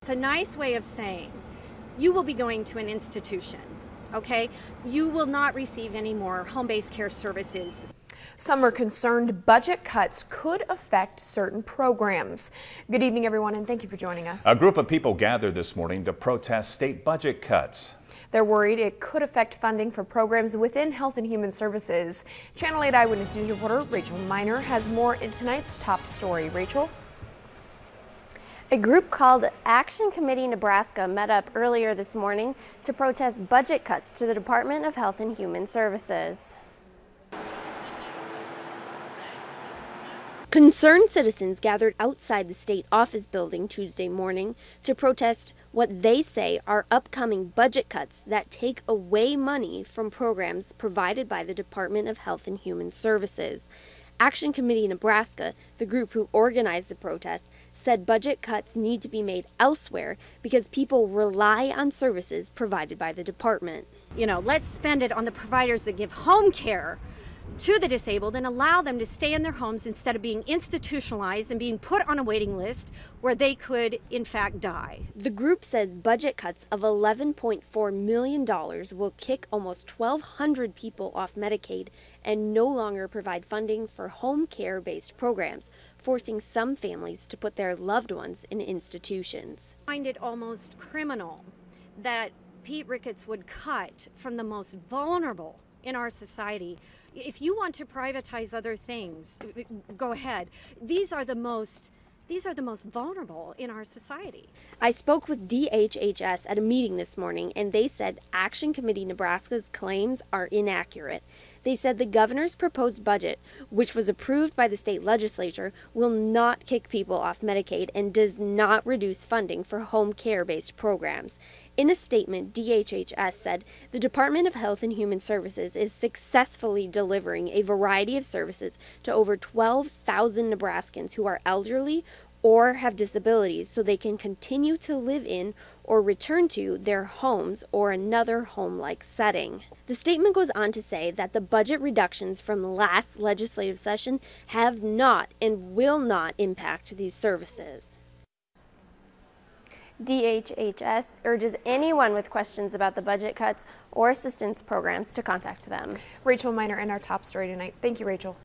It's a nice way of saying you will be going to an institution, okay? You will not receive any more home-based care services. Some are concerned budget cuts could affect certain programs. Good evening, everyone, and thank you for joining us. A group of people gathered this morning to protest state budget cuts. They're worried it could affect funding for programs within Health and Human Services. Channel 8 Eyewitness News reporter Rachel Miner has more in tonight's top story. Rachel? A group called Action Committee Nebraska met up earlier this morning to protest budget cuts to the Department of Health and Human Services. Concerned citizens gathered outside the state office building Tuesday morning to protest what they say are upcoming budget cuts that take away money from programs provided by the Department of Health and Human Services. Action Committee Nebraska, the group who organized the protest, said budget cuts need to be made elsewhere because people rely on services provided by the department. You know, let's spend it on the providers that give home care to the disabled and allow them to stay in their homes instead of being institutionalized and being put on a waiting list where they could, in fact, die. The group says budget cuts of $11.4 million will kick almost 1,200 people off Medicaid and no longer provide funding for home care-based programs, forcing some families to put their loved ones in institutions. I find it almost criminal that Pete Ricketts would cut from the most vulnerable in our society. If you want to privatize other things, go ahead. These are the most vulnerable in our society. I spoke with DHHS at a meeting this morning, and they said Action Committee Nebraska's claims are inaccurate. They said the governor's proposed budget, which was approved by the state legislature, will not kick people off Medicaid and does not reduce funding for home care-based programs. In a statement, DHHS said the Department of Health and Human Services is successfully delivering a variety of services to over 12,000 Nebraskans who are elderly or have disabilities so they can continue to live in or return to their homes or another home-like setting. The statement goes on to say that the budget reductions from last legislative session have not and will not impact these services. DHHS urges anyone with questions about the budget cuts or assistance programs to contact them. Rachel Miner in our top story tonight. Thank you, Rachel.